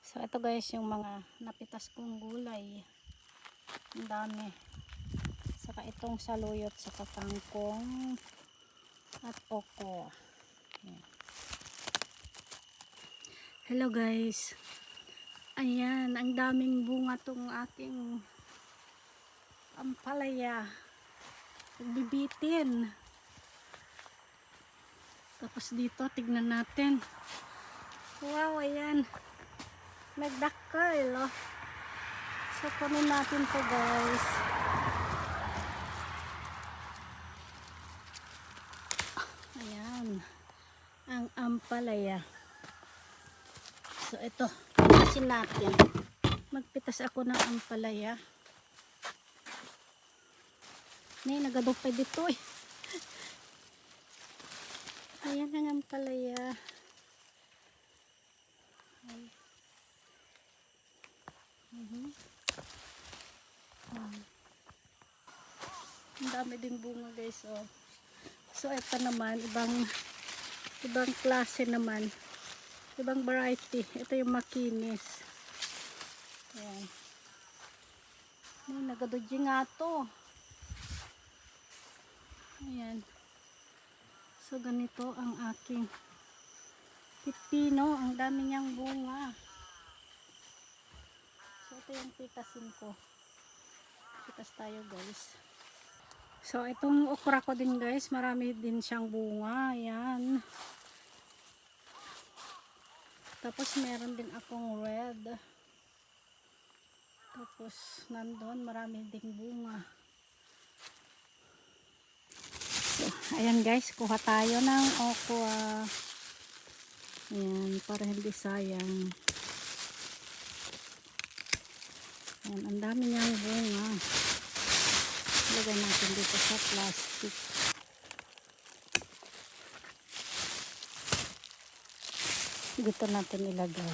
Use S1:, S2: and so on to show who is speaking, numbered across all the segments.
S1: So ito guys yung mga napitas kong gulay. Ang dami. Saka itong saluyot, saka kangkong at okra. Ayan. Hello guys. Ayan, ang daming bunga tong aking ampalaya. Nagbibitin. Tapos dito, tignan natin. Wow, ayan. Nagdakal, oh. So, kunin natin to guys. Ayan. Ang ampalaya. So, ito. Pitasin natin. Magpitas ako ng ampalaya. Nagadupay dito eh. Ayan ang ampalaya. Ang dami din bunga guys, oh. So ito naman ibang klase naman, ibang variety. Ito yung makinis. Ayan. Nagadodji nga to. Ayan. So ganito ang aking pipino. Ang dami niyang bunga. So ito yung pitasin ko. Pitas tayo guys. So itong okra ko din guys, marami din siyang bunga. Ayan. Tapos meron din akong red. Tapos nandun marami ding bunga. So ayan guys, kuha tayo ng okra. Ayan, para hindi sayang. Ayan, ang dami niyang bunga. Ilagay natin dito sa plastic. Dito natin ilagay.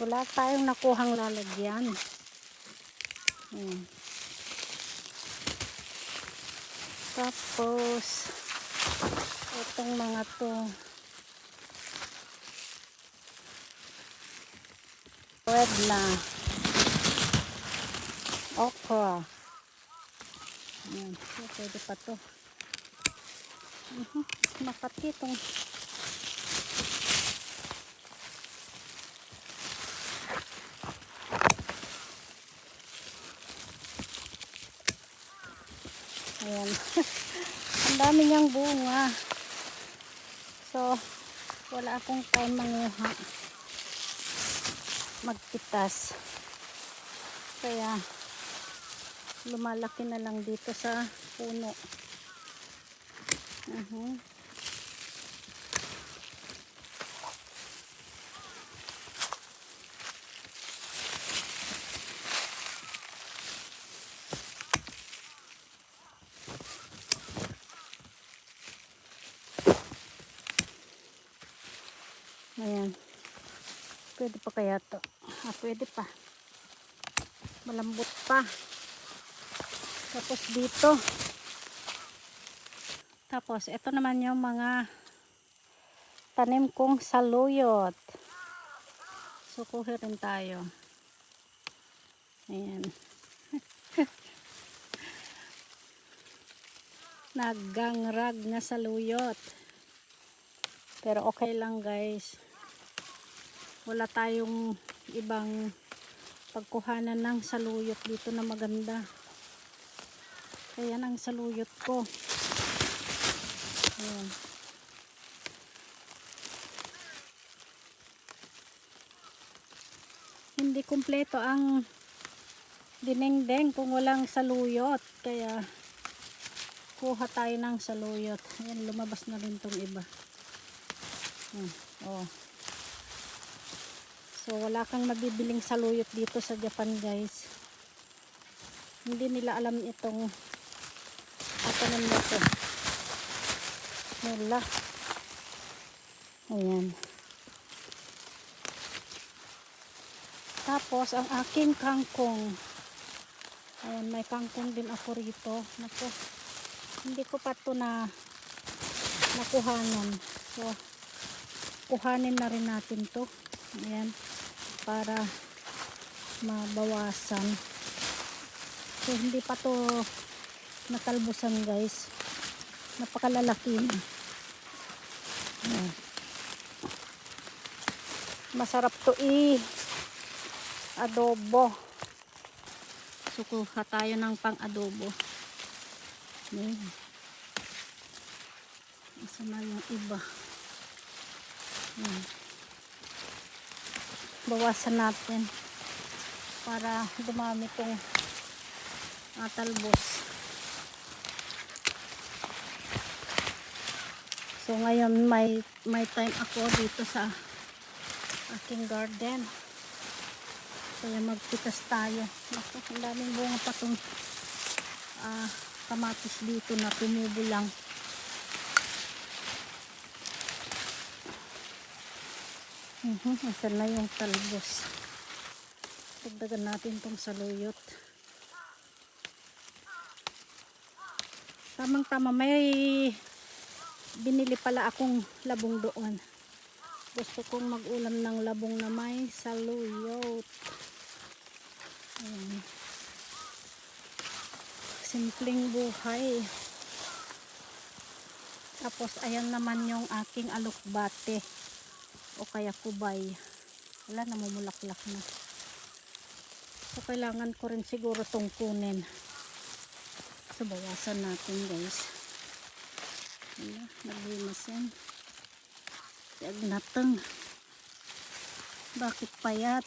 S1: Wala tayong nakuhang lalagyan. Ayan. Tapos itong mga to, red na okra. Ayan. So, pwede pa to. Makati itong ayan. Ang dami niyang bunga. So wala akong time manguha, magpitas, kaya lumalaki na lang dito sa puno. Ayan. Pwede pa kaya to? Pwede pa. Malambot pa. Tapos dito. Tapos ito naman yung mga tanim kong saluyot. So kuha rin tayo. Ayan. Naggangrag na saluyot. Pero okay lang guys. Wala tayong ibang pagkuhanan ng saluyot dito na maganda. Ayan ang saluyot ko. Ayan. Hindi kumpleto ang dinengdeng kung walang saluyot. Kaya kuha tayo ng saluyot. Ayan, lumabas na rin tong iba. Oh. So wala kang mabibiling saluyot dito sa Japan guys. Hindi nila alam itong tanim nito. Wala. Ayan. Tapos ang aking kangkong. Ayan, may kangkong din ako rito. Naku, hindi ko pa ito na nakuhanan. So, kuhanin na rin natin to. Ayan. Para mabawasan. So, hindi pa to natalbusan guys. Napakalalaki na. Ayan. Masarap to adobo. So, kuha tayo ng pang-adobo. Ayan. Isa na yung iba. Ayan. Bawasan natin para dumami tong talbos. So ngayon may time ako dito sa aking garden. Kaya magpitas tayo. Naku, ang daming bunga pa tong kamatis dito na tumubo lang. Asan na yung talbos. Dagdagan natin tong saluyot. Tamang tama, may binili pala akong labong doon. Gusto kong mag-ulam ng labong na may saluyot. Ayan. Simpleng buhay. Tapos ayan naman yung aking alokbate o kaya kubay. Wala, namumulaklak na. So kailangan ko rin siguro tong kunin. So bawasan natin guys. Wala, naglimas yan. Tiag natang. Bakit payat?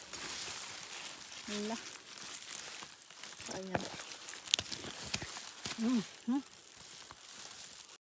S1: Wala. So ayan.